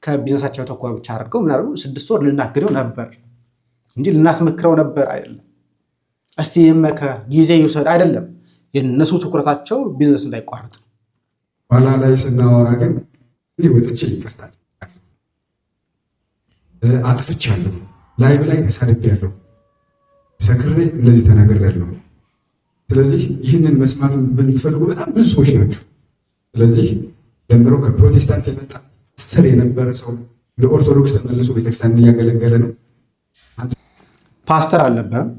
ከቢዝነሳቸው ተኮር ብቻ አድርገው ምን አድርገው 6 ወር ልናግደው ነበር እንጂ ልናስመክረው ነበር አይደለም። እስቲ የመከር ጊዜ ይውሰድ አይደለም። የነሱ ትኩረታቸው ቢዝነስ እንዳይቋረጥ። ኋላ ላይ ስናወራ ግን ወጥቼ ይቅርታል አጥፍቻለሁ፣ ላይቭ ላይ ተሳድቤያለሁ፣ ሰክሬ እንደዚህ ተናግሬያለሁ። ስለዚህ ይህንን መስማት ብትፈልጉ በጣም ብዙ ሰዎች ናቸው። ስለዚህ ደምሮ ከፕሮቴስታንት የመጣ ፓስተር የነበረ ሰው ለኦርቶዶክስ ተመልሶ ቤተክርስቲያን እያገለገለ ነው። ፓስተር አልነበረም፣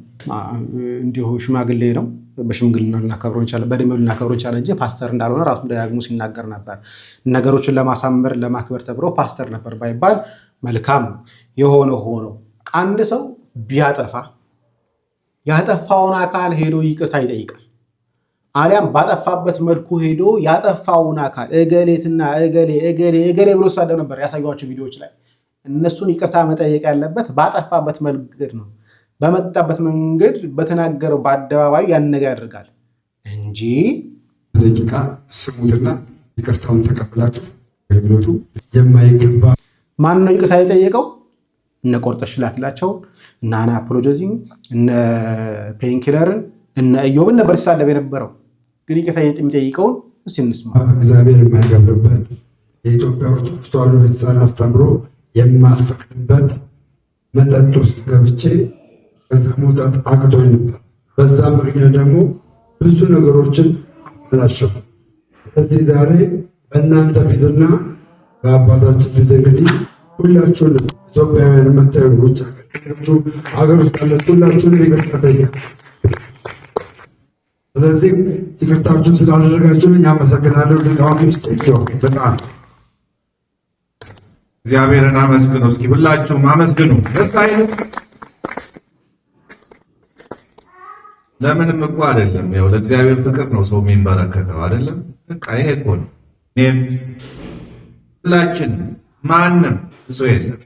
እንዲሁ ሽማግሌ ነው። በሽምግልና ልናከብረው እንችላለን፣ በዕድሜው ልናከብረው እንችላለን እንጂ ፓስተር እንዳልሆነ ራሱ ደጋግሞ ሲናገር ነበር። ነገሮችን ለማሳመር ለማክበር ተብሎ ፓስተር ነበር ባይባል መልካም ነው። የሆነ ሆኖ አንድ ሰው ቢያጠፋ ያጠፋውን አካል ሄዶ ይቅርታ ይጠይቃል። አሊያም ባጠፋበት መልኩ ሄዶ ያጠፋውን አካል እገሌትና እገሌ ብሎ ሳደው ነበር ያሳዩዋቸው ቪዲዮዎች ላይ። እነሱን ይቅርታ መጠየቅ ያለበት ባጠፋበት መንገድ ነው። በመጣበት መንገድ በተናገረው በአደባባዩ ያን ነገር ያደርጋል እንጂ ደቂቃ ስሙትና ይቅርታውን ተቀብላችሁ አገልግሎቱ የማይገባ ማን ነው ይቅርታ የጠየቀው? እነ ቆርጠሽ ላክላቸው እና አና አፖሎጂ እነ ፔንኪለርን እነ ኢዮብን ነበር ሲሳደብ የነበረው። ግን ይቅርታ የሚጠይቀውን እስቲ እንስማ። እግዚአብሔር የማይገብርበት የኢትዮጵያ ኦርቶዶክስ ተዋሕዶ ቤተክርስቲያን አስተምሮ የማልፈቅድበት መጠጥ ውስጥ ገብቼ ከዛ መውጣት አቅቶኝ ነበር። በዛ ምክንያት ደግሞ ብዙ ነገሮችን አላሸሁ። ስለዚህ ዛሬ በእናንተ ፊትና በአባታችን ፊት እንግዲህ ሁላችሁንም ኢትዮጵያውያን የምታዩ ውጭ ሀገር ውስጥ ያላችሁ ሁላችሁንም ይቅርታ ጠይቃለሁ። ስለዚህ ይቅርታችሁን ስላደረጋችሁልኝ አመሰግናለሁ። ለታዋቂዎች ጠይቀው በጣም እግዚአብሔርን አመስግኑ። እስኪ ሁላችሁም አመስግኑ። ደስ አይልም? ለምንም እኮ አይደለም። ያው ለእግዚአብሔር ፍቅር ነው ሰው የሚንበረከከው አይደለም? በቃ ይሄ እኮ ነው። እኔም ሁላችን ማንም ሰው የለም፣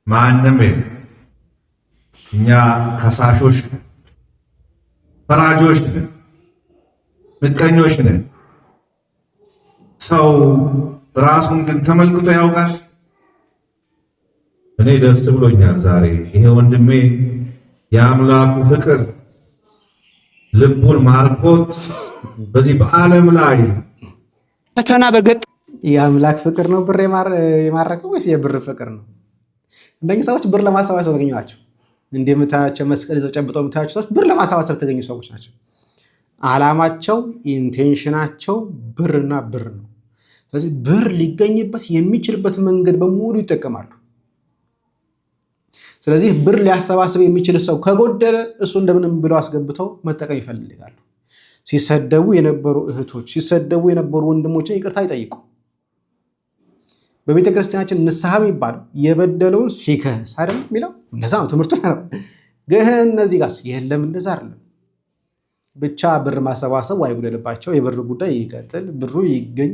ማንም የለም። እኛ ከሳሾች ነን፣ ፈራጆች ነን፣ ምቀኞች ነን። ሰው ራሱን ግን ተመልክቶ ያውቃል? እኔ ደስ ብሎኛል ዛሬ ይሄ ወንድሜ የአምላኩ ፍቅር ልቡን ማርኮት በዚህ በዓለም ላይ ፈተና በገጥ የአምላክ ፍቅር ነው ብር የማረከው ወይስ የብር ፍቅር ነው? እንደዚህ ሰዎች ብር ለማሰባሰብ ተገኙ ናቸው። እንደምታያቸው መስቀል ይዘው ጨብጠው የምታያቸው ሰዎች ብር ለማሰባሰብ ተገኙ ሰዎች ናቸው። ዓላማቸው ኢንቴንሽናቸው ብርና ብር ነው። ስለዚህ ብር ሊገኝበት የሚችልበት መንገድ በሙሉ ይጠቀማሉ። ስለዚህ ብር ሊያሰባስብ የሚችል ሰው ከጎደለ እሱ እንደምንም ብለው አስገብተው መጠቀም ይፈልጋሉ። ሲሰደቡ የነበሩ እህቶች፣ ሲሰደቡ የነበሩ ወንድሞችን ይቅርታ ይጠይቁ። በቤተ ክርስቲያናችን ንስሐ የሚባለው የበደለውን ሲከስ አይደል የሚለው? እንደዛ ነው ትምህርቱ ነው። ግን እነዚህ ጋር የለም፣ እንደዛ አይደለም። ብቻ ብር ማሰባሰብ አይጉደልባቸው። የብር ጉዳይ ይቀጥል፣ ብሩ ይገኝ፣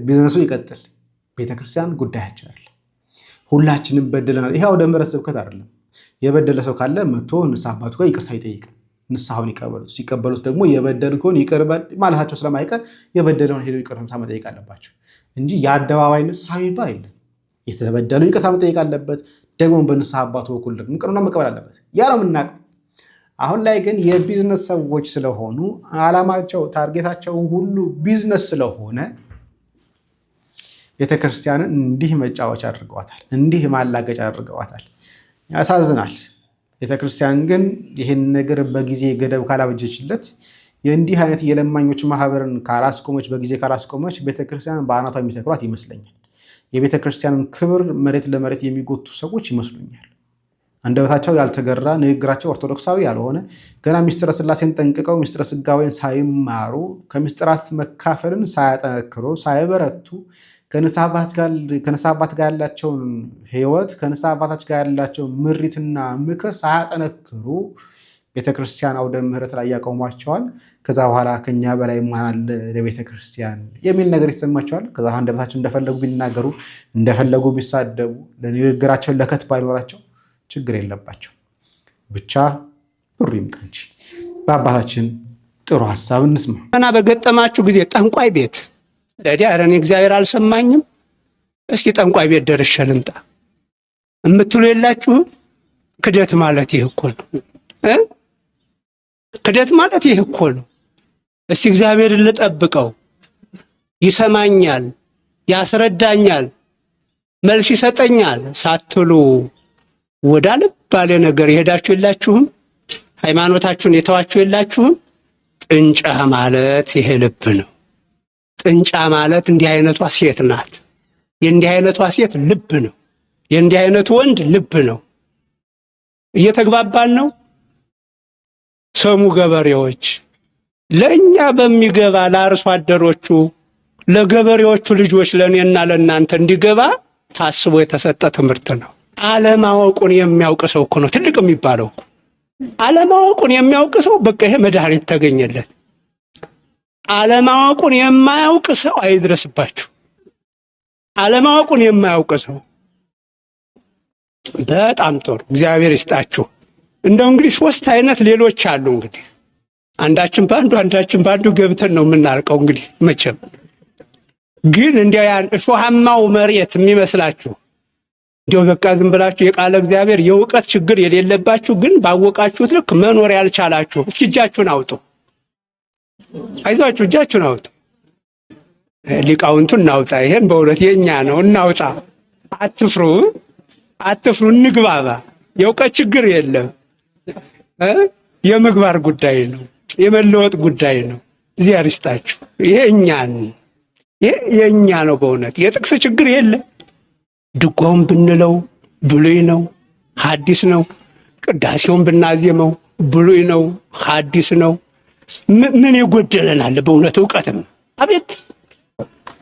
ቢዝነሱ ይቀጥል። ቤተክርስቲያን ጉዳያቸው አይደለም። ሁላችንም በደለናል። ይሄ ወደ ምሕረት ስብከት አይደለም። የበደለ ሰው ካለ መጥቶ ንስሐ አባቱ ጋር ይቅርታ ይጠይቅ፣ ንስሐውን ይቀበሉት። ሲቀበሉት ደግሞ የበደልከውን ይቅር በል ማለታቸው ስለማይቀር የበደለውን ሄደው ይቅርታ መጠየቅ አለባቸው እንጂ የአደባባይ ንስሐ የሚባል የለም። የተበደለው ይቅርታ መጠየቅ አለበት። ደግሞ በንስሐ አባቱ በኩል ደግሞ ይቅርታ መቀበል አለበት። ያ ነው የምናውቀው። አሁን ላይ ግን የቢዝነስ ሰዎች ስለሆኑ ዓላማቸው ታርጌታቸው ሁሉ ቢዝነስ ስለሆነ ቤተክርስቲያንን እንዲህ መጫወቻ አድርገዋታል፣ እንዲህ ማላገጫ አድርገዋታል። ያሳዝናል። ቤተክርስቲያን ግን ይህን ነገር በጊዜ ገደብ ካላበጀችለት የእንዲህ አይነት የለማኞች ማህበርን ካላስቆመች፣ በጊዜ ካላስቆመች ቤተክርስቲያን በአናቷ የሚተክሏት ይመስለኛል። የቤተክርስቲያንን ክብር መሬት ለመሬት የሚጎቱ ሰዎች ይመስሉኛል። አንደበታቸው ያልተገራ፣ ንግግራቸው ኦርቶዶክሳዊ ያልሆነ፣ ገና ሚስጥረ ስላሴን ጠንቅቀው ሚስጥረ ስጋዌን ሳይማሩ ከምስጢራት መካፈልን ሳያጠነክሩ ሳይበረቱ ከንስሐ አባት ጋር ያላቸውን ህይወት ከንስሐ አባታች ጋር ያላቸውን ምሪትና ምክር ሳያጠነክሩ ቤተክርስቲያን አውደ ምሕረት ላይ ያቆሟቸዋል። ከዛ በኋላ ከኛ በላይ ማን አለ ለቤተክርስቲያን የሚል ነገር ይሰማቸዋል። ከዛ አንደበታቸው እንደፈለጉ ቢናገሩ እንደፈለጉ ቢሳደቡ ለንግግራቸው ለከት ባይኖራቸው ችግር የለባቸው። ብቻ ብሩ ይምጣ እንጂ በአባታችን ጥሩ ሀሳብ እንስማ። ፈተና በገጠማችሁ ጊዜ ጠንቋይ ቤት ለዲያ አረን እግዚአብሔር አልሰማኝም፣ እስኪ ጠንቋይ ቤት ደርሼ ልምጣ እምትሉ የላችሁም? ክደት ማለት ይህ እኮ ነው። ክደት ማለት ይህ እኮ ነው። እስቲ እግዚአብሔርን ልጠብቀው፣ ይሰማኛል፣ ያስረዳኛል፣ መልስ ይሰጠኛል ሳትሉ ወዳልባሌ ነገር የሄዳችሁ የላችሁም? ሃይማኖታችሁን የተዋችሁ የላችሁም? ጥንጫ ማለት ይሄ ልብ ነው። ጥንጫ ማለት እንዲህ አይነቷ ሴት ናት። የእንዲህ አይነቷ ሴት ልብ ነው። የእንዲህ አይነቱ ወንድ ልብ ነው። እየተግባባን ነው። ሰሙ ገበሬዎች፣ ለኛ በሚገባ ለአርሶ አደሮቹ ለገበሬዎቹ ልጆች ለኔና ለናንተ እንዲገባ ታስቦ የተሰጠ ትምህርት ነው። አለማወቁን የሚያውቅ ሰው እኮ ነው ትልቅ የሚባለው። አለማወቁን የሚያውቅ ሰው በቃ ይሄ መድኃኒት ተገኘለት። አለማወቁን የማያውቅ ሰው አይድረስባችሁ። አለማወቁን የማያውቅ ሰው በጣም ጥሩ እግዚአብሔር ይስጣችሁ። እንደው እንግዲህ 3 አይነት ሌሎች አሉ። እንግዲህ አንዳችን ባንዱ ገብተን ነው የምናልቀው። እንግዲህ መቼም ግን እንዲያው ያን እሾሃማው መሬት የሚመስላችሁ እንዲያው በቃ ዝም ብላችሁ የቃለ እግዚአብሔር የእውቀት ችግር የሌለባችሁ ግን ባወቃችሁት ልክ መኖር ያልቻላችሁ እስኪ እጃችሁን አውጡ። አይዟችሁ እጃችሁን አውጡ። ሊቃውንቱ እናውጣ። ይሄን በእውነት የኛ ነው እናውጣ። አትፍሩ እንግባባ። የእውቀት ችግር የለም። የምግባር ጉዳይ ነው። የመለወጥ ጉዳይ ነው። እግዚአብሔር ይስጣችሁ። ይሄ የኛ ነው በእውነት የጥቅስ ችግር የለም። ድጓውን ብንለው ብሉይ ነው ሐዲስ ነው። ቅዳሴውን ብናዜመው ብሉይ ነው ሐዲስ ነው። ምን ይጎደለናል በእውነት እውቀትም አቤት።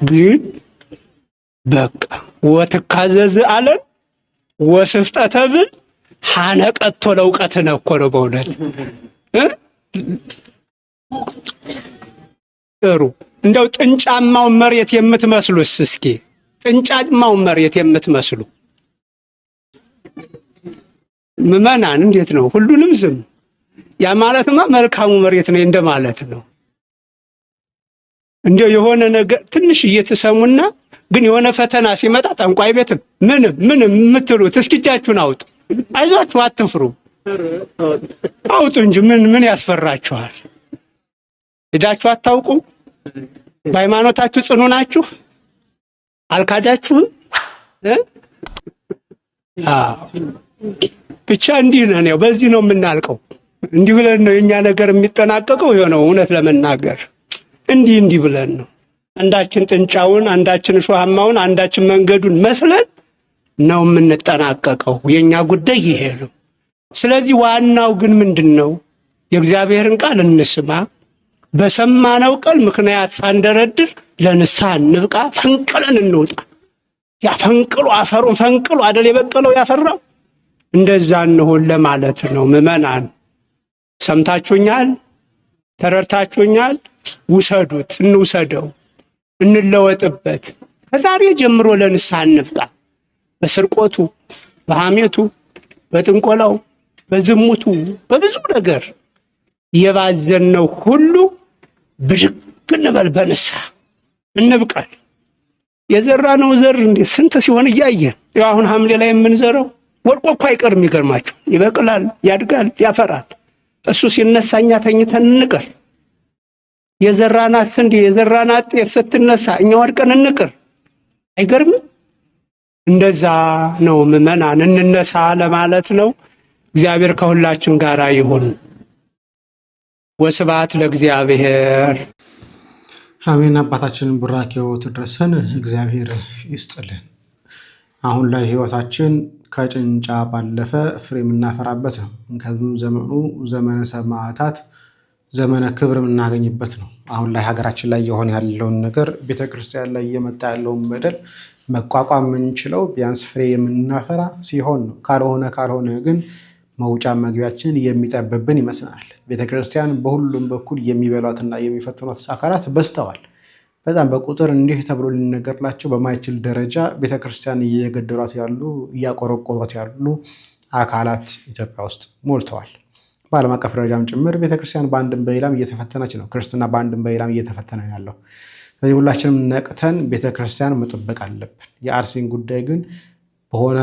ግን በቃ ወትካዘዝ አለን ወስፍጠተ ብል ሐነቀቶ ለእውቀት ነው እኮ ነው በእውነት ጥሩ። እንደው ጥንጫማው መሬት የምትመስሉስ እስኪ ጥንጫማው መሬት የምትመስሉ ምዕመናን እንዴት ነው? ሁሉንም ዝም ያ ማለትማ መልካሙ መሬት ነው እንደማለት ነው። እንደው የሆነ ነገር ትንሽ እየተሰሙና ግን የሆነ ፈተና ሲመጣ ጠንቋይ ቤትም ምንም የምትሉት እስኪ እጃችሁን አውጡ። አይዟችሁ አትፍሩ። አውጡ እንጂ ምን ያስፈራችኋል? ሄዳችሁ አታውቁም? በሃይማኖታችሁ ጽኑ ናችሁ? አልካዳችሁም? ብቻ እንዲህ ነን። ያው በዚህ ነው የምናልቀው። እንዲህ ብለን ነው የኛ ነገር የሚጠናቀቀው። የሆነው እውነት ለመናገር እንዲህ ብለን ነው። አንዳችን ጥንጫውን፣ አንዳችን እሾሃማውን፣ አንዳችን መንገዱን መስለን ነው የምንጠናቀቀው። የኛ ጉዳይ ይሄ ነው። ስለዚህ ዋናው ግን ምንድነው? የእግዚአብሔርን ቃል እንስማ። በሰማነው ቃል ምክንያት ሳንደረድር ለንስሐ እንብቃ። ፈንቅለን እንውጣ። ያ ፈንቅሎ አፈሩን ፈንቅሎ አይደል የበቀለው ያፈራው። እንደዛ እንሆን ለማለት ነው። ምዕመናን ሰምታችሁኛል? ተረድታችሁኛል? ውሰዱት፣ እንውሰደው፣ እንለወጥበት። ከዛሬ ጀምሮ ለንስሐ እንብቃ። በስርቆቱ፣ በሐሜቱ፣ በጥንቆላው፣ በዝሙቱ፣ በብዙ ነገር የባዘነው ሁሉ ብድግ እንበል፣ በንስሐ እንብቃል። የዘራነው ዘር እንዴት ስንት ሲሆን እያየን ያው አሁን ሐምሌ ላይ የምንዘራው ወድቆ እኮ አይቀርም። ይገርማችሁ፣ ይበቅላል፣ ያድጋል፣ ያፈራል። እሱ ሲነሳ እኛ ተኝተን እንቅር። የዘራናት ስንዴ የዘራናት ጤፍ ስትነሳ እኛ ወድቀን እንቅር። አይገርምም? እንደዛ ነው ምዕመናን፣ እንነሳ ለማለት ነው። እግዚአብሔር ከሁላችን ጋር ይሁን። ወስብሐት ለእግዚአብሔር። አሜን። አባታችን ቡራኬው ትድረሰን፣ እግዚአብሔር ይስጥልን። አሁን ላይ ህይወታችን ከጭንጫ ባለፈ ፍሬ የምናፈራበት ነው። ከዚህም ዘመኑ ዘመነ ሰማዕታት ዘመነ ክብር የምናገኝበት ነው። አሁን ላይ ሀገራችን ላይ የሆነ ያለውን ነገር ቤተክርስቲያን ላይ እየመጣ ያለውን በደል መቋቋም የምንችለው ቢያንስ ፍሬ የምናፈራ ሲሆን ነው። ካልሆነ ግን መውጫ መግቢያችን የሚጠብብን ይመስላል። ቤተክርስቲያን በሁሉም በኩል የሚበሏትና የሚፈትኗት አካላት በዝተዋል። በጣም በቁጥር እንዲህ ተብሎ ሊነገርላቸው በማይችል ደረጃ ቤተክርስቲያን እየገደሏት ያሉ እያቆረቆሯት ያሉ አካላት ኢትዮጵያ ውስጥ ሞልተዋል። በዓለም አቀፍ ደረጃም ጭምር ቤተክርስቲያን በአንድም በሌላም እየተፈተነች ነው። ክርስትና በአንድም በሌላም እየተፈተነ ያለው። ስለዚህ ሁላችንም ነቅተን ቤተክርስቲያን መጠበቅ አለብን። የአርሲን ጉዳይ ግን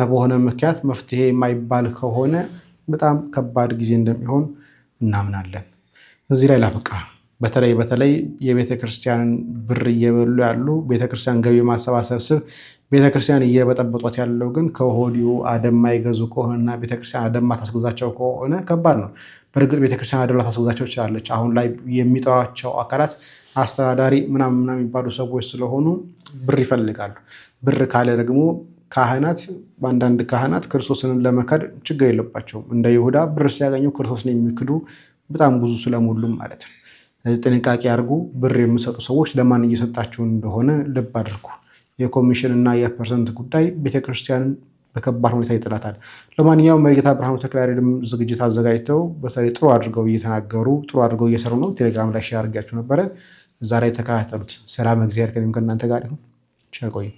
በሆነ ምክንያት መፍትሄ የማይባል ከሆነ በጣም ከባድ ጊዜ እንደሚሆን እናምናለን። እዚህ ላይ ላብቃ። በተለይ የቤተክርስቲያንን ብር እየበሉ ያሉ ቤተክርስቲያን ገቢ ማሰባሰብ ስብ ቤተክርስቲያን እየበጠበጧት ያለው ግን ከሆዲው አደም ማይገዙ ከሆነና ቤተክርስቲያን አደም ማታስገዛቸው ከሆነ ከባድ ነው። በእርግጥ ቤተክርስቲያን አደም ታስገዛቸው ይችላለች። አሁን ላይ የሚጠራቸው አካላት አስተዳዳሪ ምናምን የሚባሉ ሰዎች ስለሆኑ ብር ይፈልጋሉ። ብር ካለ ደግሞ ካህናት በአንዳንድ ካህናት ክርስቶስን ለመካድ ችግር የለባቸውም። እንደ ይሁዳ ብር ሲያገኙ ክርስቶስን የሚክዱ በጣም ብዙ ስለሞሉም ማለት ነው። ጥንቃቄ አድርጉ። ብር የሚሰጡ ሰዎች ለማን እየሰጣችሁ እንደሆነ ልብ አድርጉ። የኮሚሽን እና የፐርሰንት ጉዳይ ቤተክርስቲያንን በከባድ ሁኔታ ይጥላታል። ለማንኛውም መሪጌታ ብርሃኑ ተክለያሬድም ዝግጅት አዘጋጅተው በተለይ ጥሩ አድርገው እየተናገሩ ጥሩ አድርገው እየሰሩ ነው። ቴሌግራም ላይ ሼር አድርጋችሁ ነበረ። ዛሬ ተከታተሉት። ሰላም እግዚአብሔር ከእናንተ ጋር ይሁን። ቸር ቆዩ።